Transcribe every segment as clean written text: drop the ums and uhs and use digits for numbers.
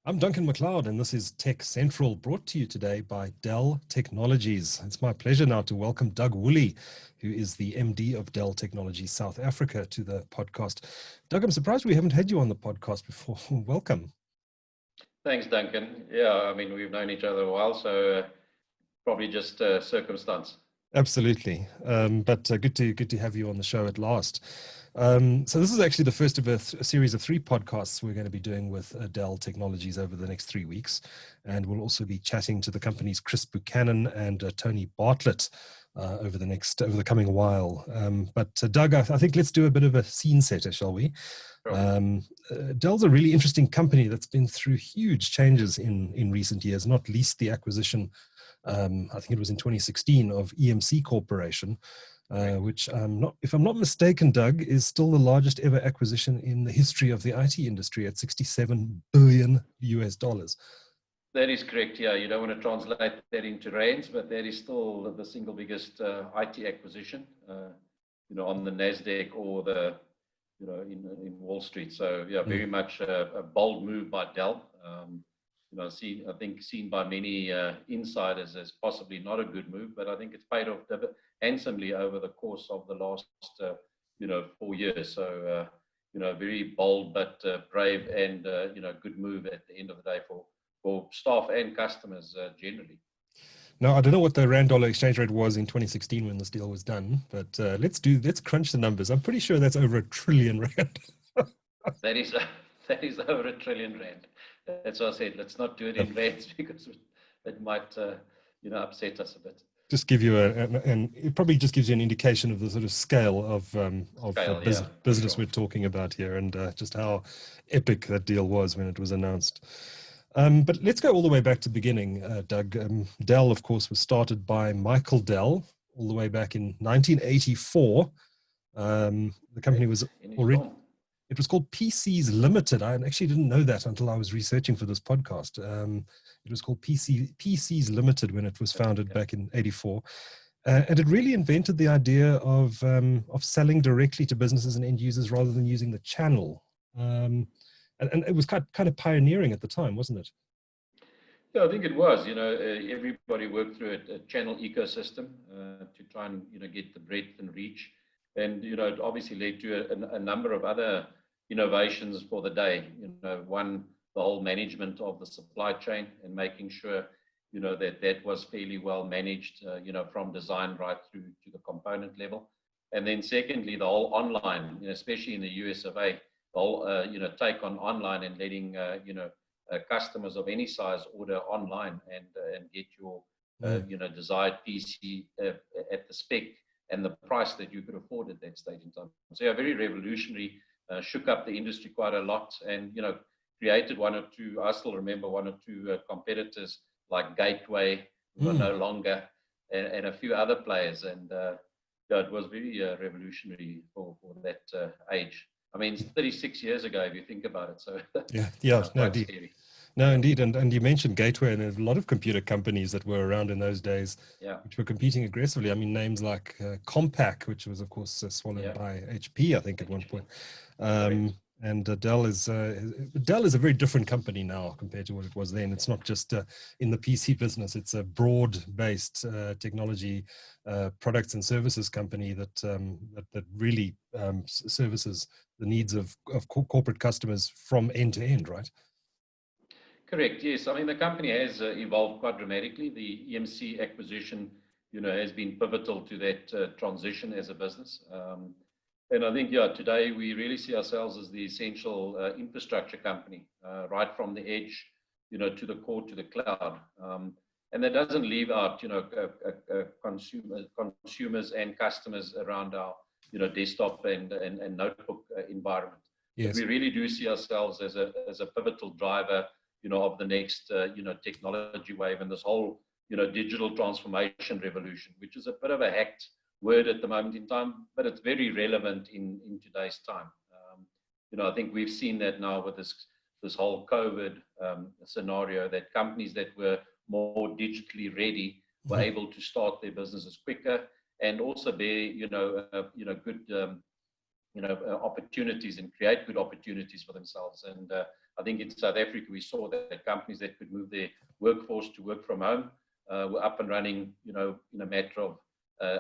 I'm Duncan McLeod, and this is Tech Central, brought to you today by Dell Technologies. It's my pleasure now to welcome Doug Woolley, who is the MD of Dell Technologies South Africa, to the podcast. Doug, I'm surprised we haven't had you on the podcast before. Welcome. Thanks, Duncan. Yeah, I mean, we've known each other a while, so probably just circumstance. Absolutely, but good to have you on the show at last. So this is actually the first of a series of 3 podcasts we're going to be doing with Dell Technologies over the next 3 weeks, and we'll also be chatting to the company's Chris Buchanan and Tony Bartlett over the coming while. But Doug, I think let's do a bit of a scene setter, shall we? Sure. Dell's a really interesting company that's been through huge changes in recent years, not least the acquisition. I think it was in 2016 of EMC Corporation, which if I'm not mistaken, Doug, is still the largest ever acquisition in the history of the IT industry at $67 billion. That is correct. Yeah, you don't want to translate that into rands, but that is still the single biggest IT acquisition, on the Nasdaq or in Wall Street. So yeah, very much a bold move by Dell. I think seen by many insiders as possibly not a good move, but I think it's paid off handsomely over the course of the last, 4 years. So, very bold but brave and good move at the end of the day for staff and customers generally. Now, I don't know what the rand dollar exchange rate was in 2016 when this deal was done, but let's crunch the numbers. I'm pretty sure that's over R1 trillion. That is over R1 trillion. That's what I said. Let's not do it in rands because it might, upset us a bit. Just give you and it probably just gives you an indication of the sort of scale of business sure. we're talking about here, and just how epic that deal was when it was announced. But let's go all the way back to the beginning, Doug. Dell, of course, was started by Michael Dell all the way back in 1984. The company was already... It was called PCs Limited. I actually didn't know that until I was researching for this podcast. It was called PCs Limited when it was founded back in ¡84. And it really invented the idea of selling directly to businesses and end users rather than using the channel. And it was kind of pioneering at the time, wasn't it? Yeah, I think it was. Everybody worked through a channel ecosystem to try and, get the breadth and reach. And, it obviously led to a number of other innovations for the day. One, the whole management of the supply chain and making sure, that was fairly well managed, from design right through to the component level. And then secondly, the whole online, especially in the US of A, the whole, take on online and letting, customers of any size order online and get your, desired PC at the spec and the price that you could afford at that stage in time. So yeah, very revolutionary, shook up the industry quite a lot, and created one or two. I still remember one or two competitors like Gateway, who are no longer, and a few other players. And it was very revolutionary for that age. I mean, it's 36 years ago if you think about it. So yeah, no, quite indeed. scary. No, indeed. And you mentioned Gateway, and there's a lot of computer companies that were around in those days, which were competing aggressively. I mean, names like Compaq, which was, of course, swallowed by HP, I think, at one point. And Dell is a very different company now compared to what it was then. It's not just in the PC business. It's a broad-based technology products and services company that really services the needs of corporate customers from end to end, right? Correct. Yes. I mean, the company has evolved quite dramatically. The EMC acquisition, has been pivotal to that transition as a business. And I think, today we really see ourselves as the essential infrastructure company, right from the edge, to the core, to the cloud. And that doesn't leave out, consumers and customers around our, desktop and notebook environment. Yes. But we really do see ourselves as a pivotal driver, of the next, technology wave and this whole, digital transformation revolution, which is a bit of a hacked word at the moment in time, but it's very relevant in today's time. I think we've seen that now with this whole COVID scenario, that companies that were more digitally ready were able to start their businesses quicker and also bear, good, opportunities and create good opportunities for themselves. And I think in South Africa, we saw that companies that could move their workforce to work from home were up and running, in a matter of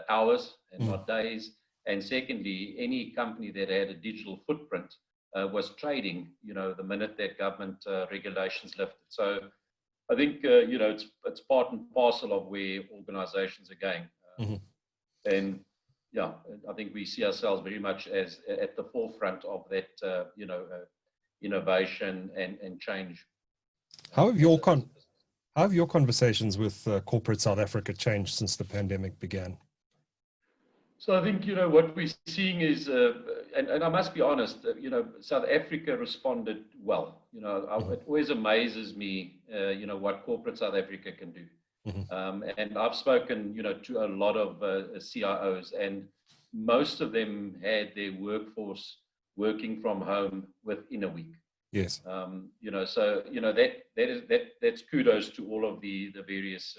hours and not days. And secondly, any company that had a digital footprint was trading, the minute that government regulations lifted. So I think, it's part and parcel of where organizations are going. And yeah, I think we see ourselves very much as at the forefront of that, innovation and change. How have your conversations with corporate South Africa changed since the pandemic began? So I think, what we're seeing is, and I must be honest, South Africa responded well. It always amazes me, what corporate South Africa can do. And I've spoken, to a lot of CIOs, and most of them had their workforce working from home within a week. Yes. So that's kudos to all of the various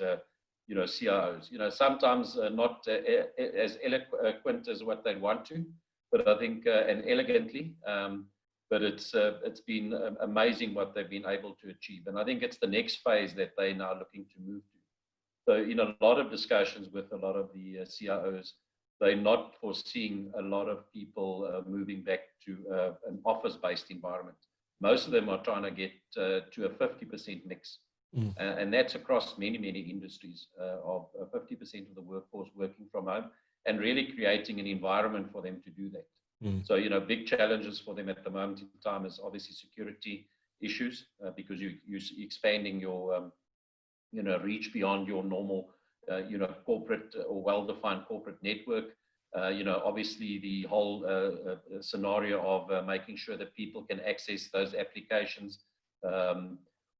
CIOs. Sometimes not as eloquent as what they want to, but I think and elegantly. But it's been amazing what they've been able to achieve, and I think it's the next phase that they're now looking to move to. So in a lot of discussions with a lot of the CIOs, they're not foreseeing a lot of people moving back to an office-based environment. Most of them are trying to get to a 50% mix. And that's across many, many industries of 50% of the workforce working from home, and really creating an environment for them to do that. So, big challenges for them at the moment in time is obviously security issues, because you're expanding your, reach beyond your normal, corporate or well-defined corporate network. Obviously the whole scenario of making sure that people can access those applications,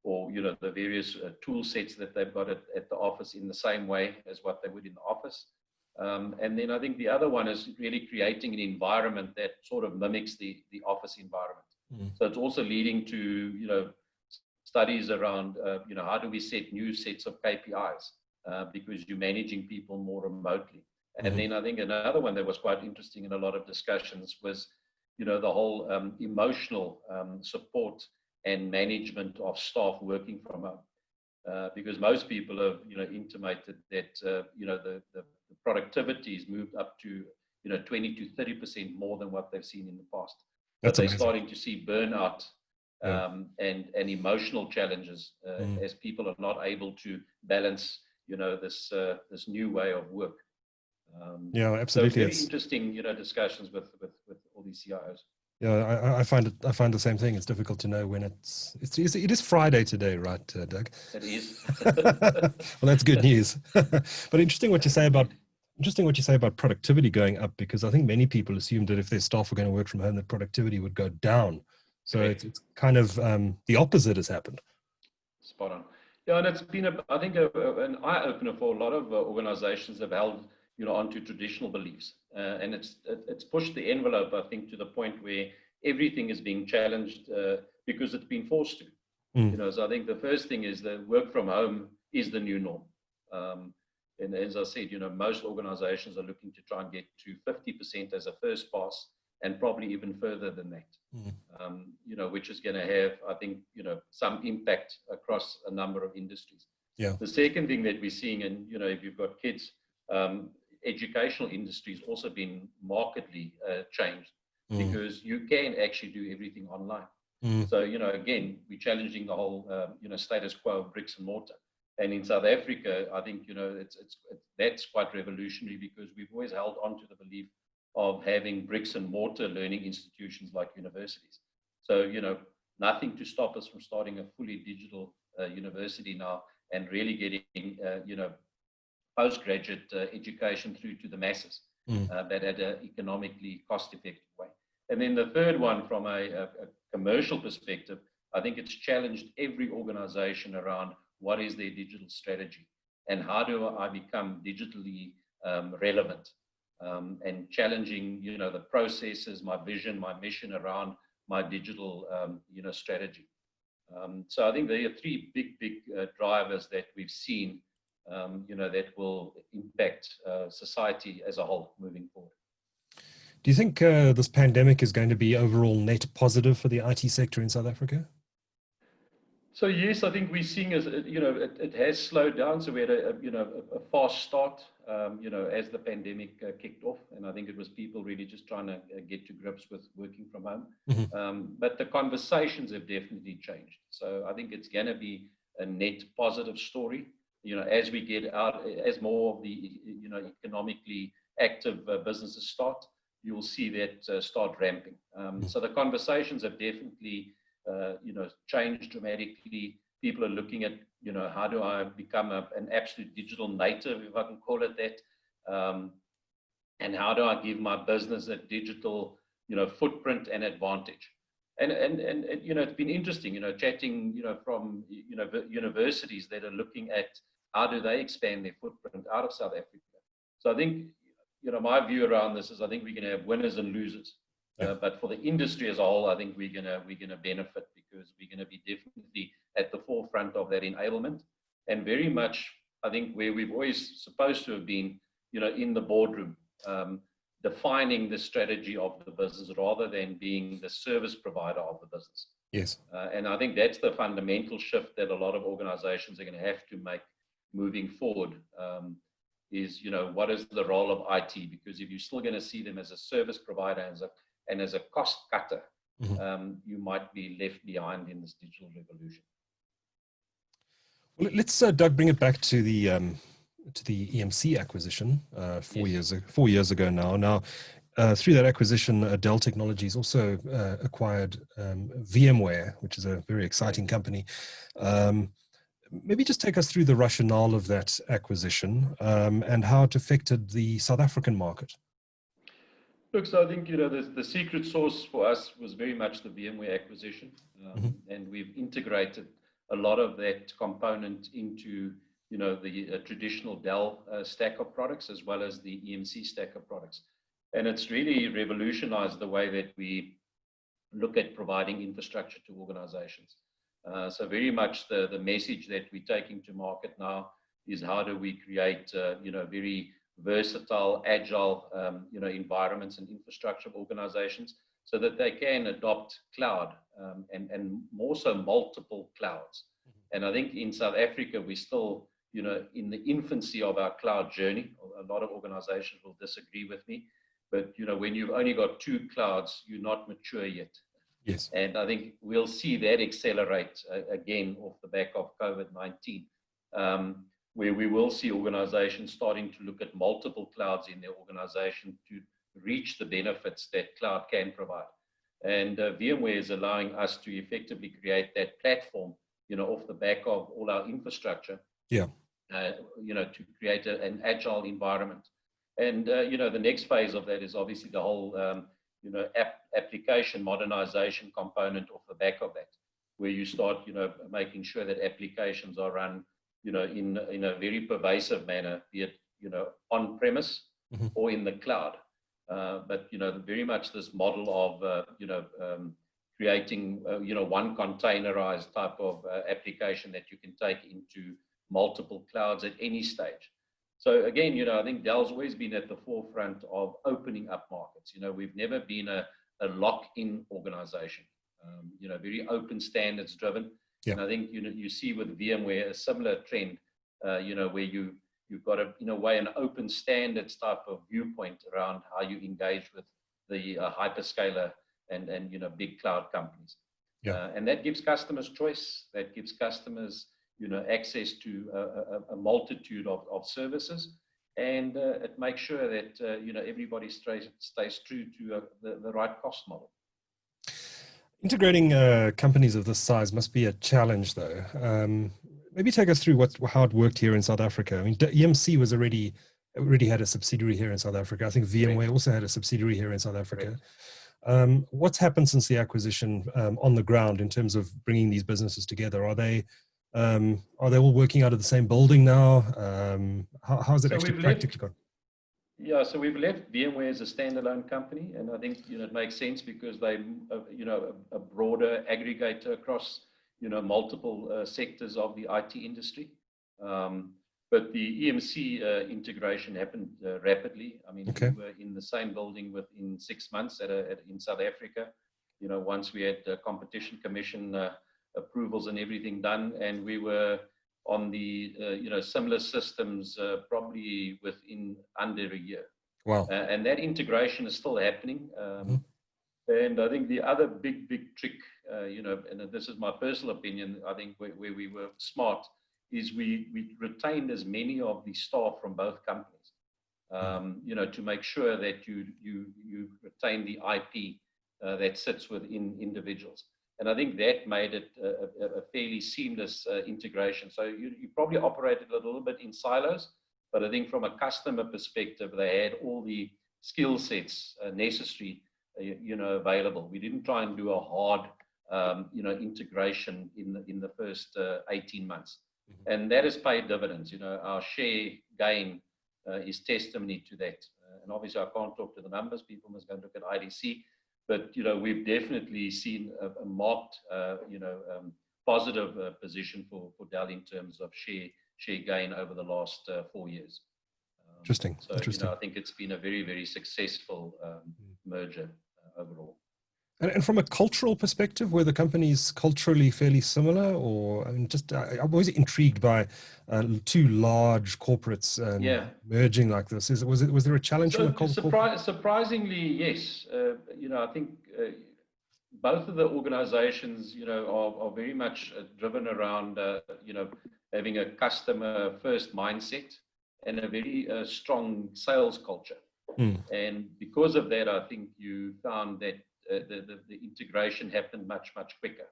or the various tool sets that they've got at the office in the same way as what they would in the office. And then I think the other one is really creating an environment that sort of mimics the office environment. So it's also leading to studies around how do we set new sets of KPIs, because you're managing people more remotely. And then I think another one that was quite interesting in a lot of discussions was the whole emotional support and management of staff working from home, because most people have intimated that the productivity has moved up to 20 to 30% more than what they've seen in the past. But they're starting to see burnout and emotional challenges as people are not able to balance this new way of work. Yeah, absolutely. So it's very interesting, discussions with all these CIOs. Yeah, I find the same thing. It's difficult to know when it is Friday today, right, Doug? It is. Well, that's good news. But interesting what you say about productivity going up, because I think many people assumed that if their staff were going to work from home, that productivity would go down. So it's kind of the opposite has happened. Spot on. Yeah, and it's been I think an eye opener for a lot of organizations that have held onto traditional beliefs, and it's pushed the envelope, I think, to the point where everything is being challenged because it's been forced to. So I think the first thing is that work from home is the new norm, and as I said, most organizations are looking to try and get to 50% as a first pass, and probably even further than that. Which is going to have, I think, some impact across a number of industries. Yeah. The second thing that we're seeing, and if you've got kids, educational industries also been markedly changed, because you can actually do everything online. So again, we're challenging the whole status quo of bricks and mortar. And in South Africa, I think that's quite revolutionary, because we've always held on to the belief of having bricks and mortar learning institutions like universities. So nothing to stop us from starting a fully digital university now, and really getting postgraduate education through to the masses, but at an economically cost-effective way. And then the third one, from a commercial perspective, I think it's challenged every organization around what is their digital strategy, and how do I become digitally relevant, and challenging the processes, my vision, my mission around my digital strategy. So I think there are three big drivers that we've seen that will impact society as a whole moving forward. Do you think this pandemic is going to be overall net positive for the IT sector in South Africa? So yes, I think we're seeing as it has slowed down. So we had a fast start, as the pandemic kicked off, and I think it was people really just trying to get to grips with working from home. But the conversations have definitely changed. So I think it's going to be a net positive story. As we get out, as more of the economically active businesses start, you will see that start ramping. So the conversations have definitely changed dramatically. People are looking at, how do I become an absolute digital native, if I can call it that, and how do I give my business a digital, footprint and advantage. And it's been interesting, chatting, from, universities that are looking at how do they expand their footprint out of South Africa. So I think, my view around this is I think we're going to have winners and losers. But for the industry as a whole, I think we're gonna benefit because we're gonna be definitely at the forefront of that enablement, and very much I think where we've always supposed to have been, in the boardroom, defining the strategy of the business rather than being the service provider of the business. Yes. And I think that's the fundamental shift that a lot of organizations are going to have to make moving forward. Is what is the role of IT? Because if you're still going to see them as a service provider and as a cost cutter, you might be left behind in this digital revolution. Well, let's Doug, bring it back to the EMC acquisition 4 years ago now. Now, through that acquisition, Dell Technologies also acquired VMware, which is a very exciting company. Maybe just take us through the rationale of that acquisition and how it affected the South African market. Look, so I think, the secret sauce for us was very much the VMware acquisition. And we've integrated a lot of that component into, the traditional Dell stack of products as well as the EMC stack of products. And it's really revolutionized the way that we look at providing infrastructure to organizations. So very much the message that we're taking to market now is how do we create, very versatile, agile, environments and infrastructure of organizations so that they can adopt cloud and more so multiple clouds. And I think in South Africa, we're still, in the infancy of our cloud journey. A lot of organizations will disagree with me, but, when you've only got 2 clouds, you're not mature yet. Yes. And I think we'll see that accelerate again off the back of COVID-19. Where we will see organizations starting to look at multiple clouds in their organization to reach the benefits that cloud can provide. And VMware is allowing us to effectively create that platform, off the back of all our infrastructure, to create an agile environment. And, the next phase of that is obviously the whole, application modernization component off the back of that, where you start, making sure that applications are run in a very pervasive manner, be it, on-premise or in the cloud. But, very much this model of, creating, one containerized type of application that you can take into multiple clouds at any stage. So again, I think Dell's always been at the forefront of opening up markets. We've never been a lock-in organization, very open standards driven. And I think, you see with VMware a similar trend, where you've got in a way, an open standards type of viewpoint around how you engage with the hyperscaler and big cloud companies. And that gives customers choice, that gives customers, access to a multitude of services. And it makes sure that, everybody stays true to the right cost model. Integrating companies of this size must be a challenge, though. Maybe take us through how it worked here in South Africa. I mean, EMC was already had a subsidiary here in South Africa. I think VMware also had a subsidiary here in South Africa. What's happened since the acquisition on the ground in terms of bringing these businesses together? Are they all working out of the same building now? How's it actually practically gone? Yeah, so we've left VMware as a standalone company, and I think it makes sense because they, a broader aggregator across multiple sectors of the IT industry. But the EMC integration happened rapidly. I mean, we were in the same building within 6 months in South Africa. Once we had the Competition Commission approvals and everything done, and we were on the similar systems probably within under a year. Wow. And that integration is still happening. And I think the other big trick, and this is my personal opinion, I think where we were smart is we retained as many of the staff from both companies, to make sure that you retain the IP that sits within individuals. And I think that made it a fairly seamless integration. So you probably operated a little bit in silos, but I think from a customer perspective, they had all the skill sets necessary, available. We didn't try and do a hard, integration in the first 18 months. And that has paid dividends. Our share gain is testimony to that. And obviously, I can't talk to the numbers. People must go and look at IDC. But we've definitely seen a marked, positive position for Dell in terms of share gain over the last 4 years. Interesting. So Interesting. I think it's been a very, very successful merger overall. And from a cultural perspective, were the companies culturally fairly similar, or I'm always intrigued by two large corporates merging like this. Was there a challenge from the surprisingly, yes. I think both of the organizations, are very much driven around, having a customer first mindset and a very strong sales culture. And because of that, I think you found that the integration happened much quicker.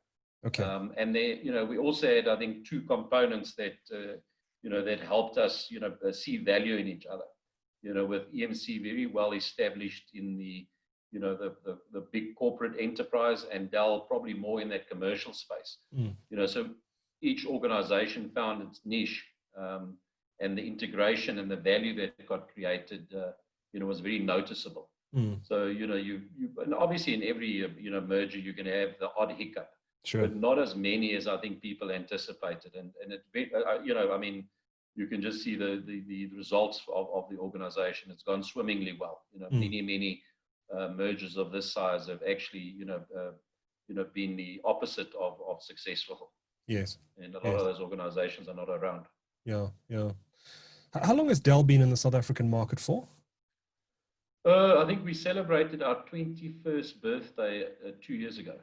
Okay. And there, we also had, I think, two components that that helped us, see value in each other. With EMC very well established in the big corporate enterprise, and Dell probably more in that commercial space. So each organization found its niche, and the integration and the value that got created, was very noticeable. So, and obviously in every, merger, you're going to have the odd hiccup, but not as many as I think people anticipated. And it, you can just see the results of the organization. It's gone swimmingly well. Many mergers of this size have actually, been the opposite of successful. Yes. And a lot of those organizations are not around. Yeah. How long has Dell been in the South African market for? I think we celebrated our 21st birthday 2 years ago.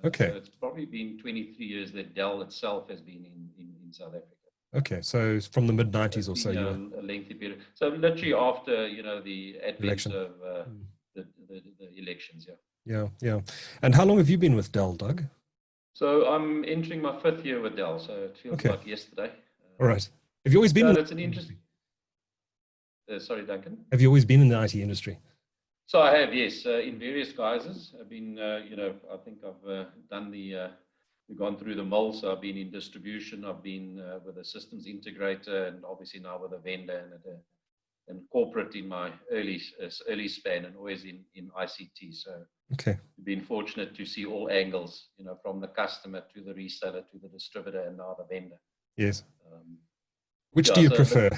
Okay. So it's probably been 23 years that Dell itself has been in South Africa. Okay, so from the mid-90s or so. A lengthy period. So literally after, the advent election of the elections, Yeah. And how long have you been with Dell, Doug? So I'm entering my 5th year with Dell, so it feels like yesterday. All right. Have you always been? That's an interesting. Sorry, Duncan. Have you always been in the IT industry? So I have, yes, in various guises. I've been, I think I've done we've gone through the mill. So I've been in distribution. I've been with a systems integrator, and obviously now with a vendor and corporate in my early span, and always in ICT. So okay, we've been fortunate to see all angles, from the customer to the reseller to the distributor and now the vendor. Yes. Which do you prefer?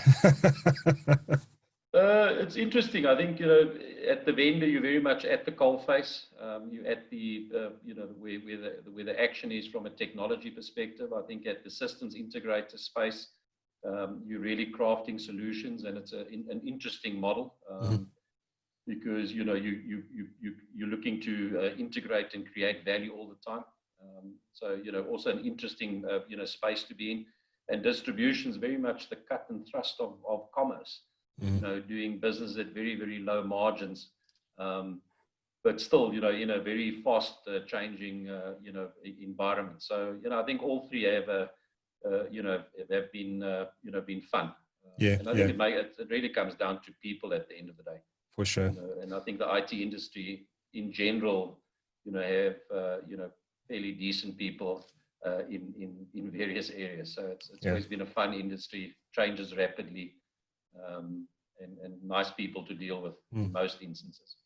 It's interesting. I think, at the vendor, you're very much at the coalface. You're at the, where the action is from a technology perspective. I think at the systems integrator space, you're really crafting solutions, and it's an interesting model, because, you're looking to integrate and create value all the time. So, also an interesting, space to be in. And distribution is very much the cut and thrust of commerce. Doing business at very, very low margins, but still, in a very fast changing, environment. So, I think all three have, have been, been fun. And I think it really comes down to people at the end of the day. For sure. And I think the IT industry in general, have, fairly decent people in various areas. So it's always been a fun industry, changes rapidly. And nice people to deal with in most instances.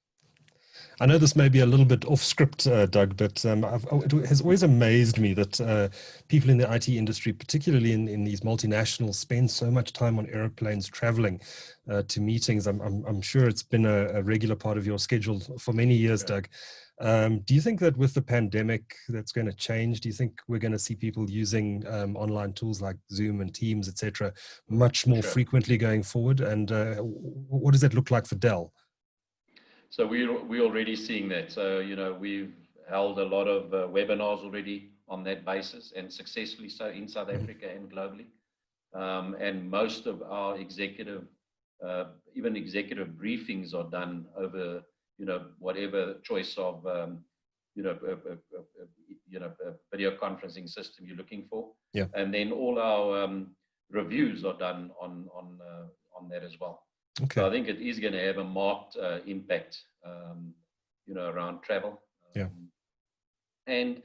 I know this may be a little bit off script, Doug, but it has always amazed me that people in the IT industry, particularly in these multinationals, spend so much time on airplanes traveling to meetings. I'm sure it's been a regular part of your schedule for many years, Doug. Do you think that with the pandemic that's going to change? Do you think we're going to see people using online tools like Zoom and Teams, etc., much more Sure. frequently going forward? And what does that look like for Dell? So we're already seeing that. So, we've held a lot of webinars already on that basis, and successfully so in South Africa and globally. And most of our even executive briefings are done over, whatever choice of, a video conferencing system you're looking for. Yeah. And then all our reviews are done on that as well. Okay. So I think it is going to have a marked impact, around travel. Yeah. And,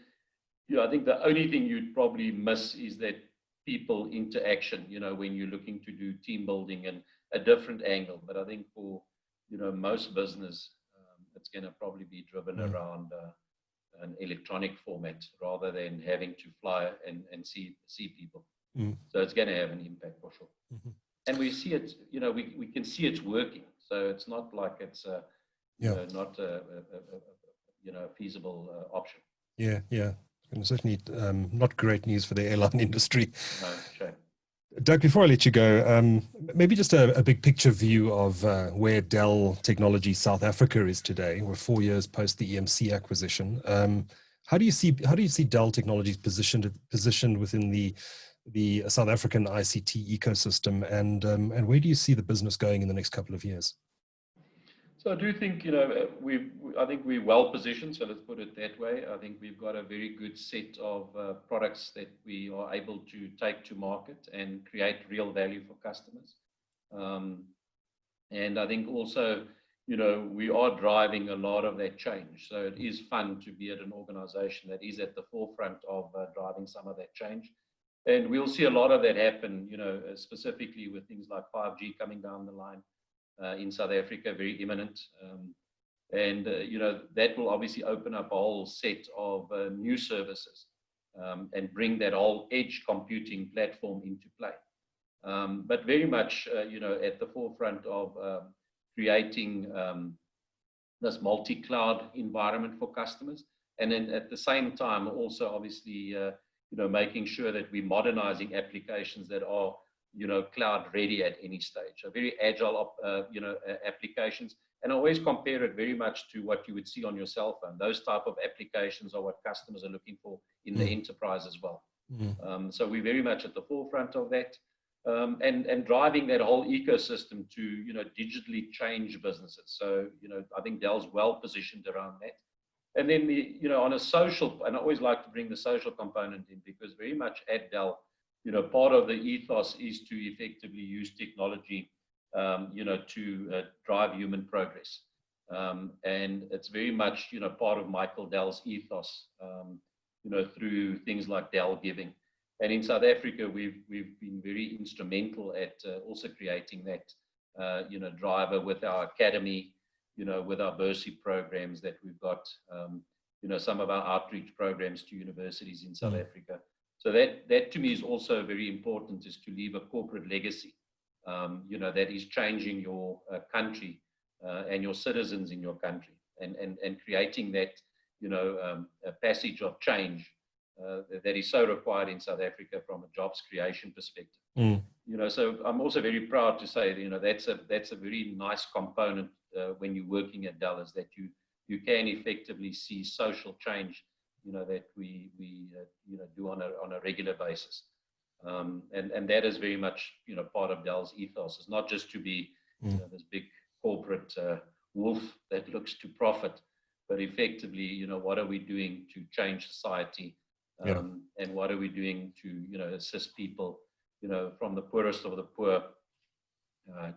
I think the only thing you'd probably miss is that people interaction, when you're looking to do team building and a different angle. But I think for, most business, it's going to probably be driven around an electronic format rather than having to fly and see people. So it's going to have an impact for sure. And we see it, we can see it's working. So it's not like it's not a feasible option. Yeah. And certainly not great news for the airline industry. No, shame. Doug, before I let you go, maybe just a big picture view of where Dell Technologies South Africa is today. We're 4 years post the EMC acquisition. How do you see Dell Technologies positioned within the South African ICT ecosystem, and where do you see the business going in the next couple of years? So I do think, I think we're well positioned, so let's put it that way. I think we've got a very good set of products that we are able to take to market and create real value for customers. And I think also, we are driving a lot of that change. So it is fun to be at an organization that is at the forefront of driving some of that change. And we'll see a lot of that happen, specifically with things like 5G coming down the line. In South Africa, very imminent. And that will obviously open up a whole set of new services and bring that whole edge computing platform into play. But very much, at the forefront of creating this multi-cloud environment for customers. And then at the same time, also obviously, making sure that we're modernizing applications that are cloud ready at any stage. So very agile, applications. And I always compare it very much to what you would see on your cell phone. Those type of applications are what customers are looking for in the enterprise as well. So we're very much at the forefront of that, and driving that whole ecosystem to, digitally change businesses. So, I think Dell's well positioned around that. And then on a social, and I always like to bring the social component in, because very much at Dell, part of the ethos is to effectively use technology, to drive human progress. And it's very much, part of Michael Dell's ethos, through things like Dell Giving. And in South Africa, we've been very instrumental at also creating that, driver with our academy, with our bursary programs that we've got, some of our outreach programs to universities in South Africa. So that to me is also very important, is to leave a corporate legacy, that is changing your country and your citizens in your country, and creating that, a passage of change that is so required in South Africa from a jobs creation perspective. So I'm also very proud to say, that's a very nice component when you're working at Dell, is that you can effectively see social change, that we do on a regular basis. And that is very much, part of Dell's ethos. It's not just to be this big corporate wolf that looks to profit, but effectively, what are we doing to change society? And what are we doing to, assist people, from the poorest of the poor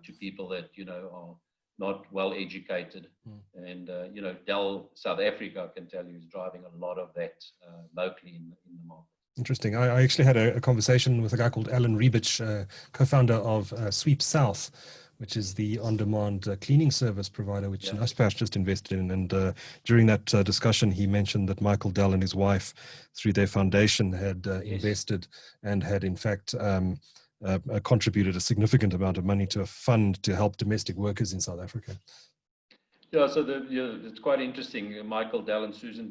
to people that, are not well educated. And, Dell South Africa, I can tell you, is driving a lot of that locally in the market. Interesting. I actually had a conversation with a guy called Alan Rebich, co-founder of Sweep South, which is the on-demand cleaning service provider, which Naspers just invested in. And during that discussion, he mentioned that Michael Dell and his wife, through their foundation, had invested and had, in fact, contributed a significant amount of money to a fund to help domestic workers in South Africa. Yeah, so it's quite interesting. Michael Dell and Susan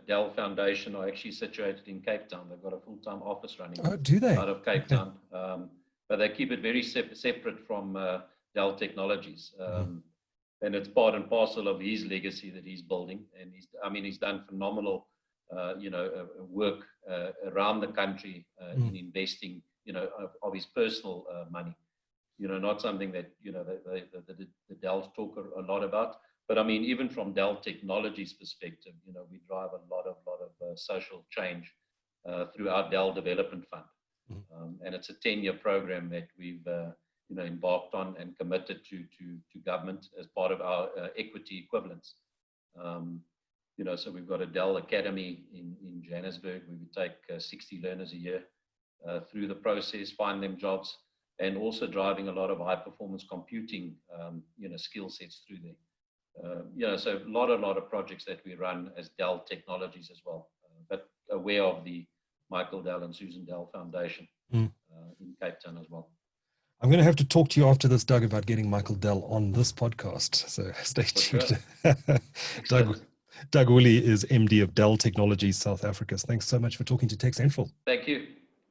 Dell Foundation are actually situated in Cape Town. They've got a full-time office running Oh, do they? out of Cape Okay. Town, but they keep it very separate from Dell Technologies. And it's part and parcel of his legacy that he's building. And he's done phenomenal, work around the country in investing, of his personal money. Not something that, the Dells talk a lot about. But I mean, even from Dell Technologies perspective, we drive a lot of social change through our Dell Development Fund. And it's a 10-year program that we've, embarked on and committed to government as part of our equity equivalence. So we've got a Dell Academy in Johannesburg. We would take 60 learners a year through the process, find them jobs, and also driving a lot of high performance computing, skill sets through there. So a lot of projects that we run as Dell Technologies as well, but aware of the Michael Dell and Susan Dell Foundation in Cape Town as well. I'm going to have to talk to you after this, Doug, about getting Michael Dell on this podcast. So stay tuned. Sure. Doug Woolley is MD of Dell Technologies South Africa. Thanks so much for talking to TechCentral. Thank you.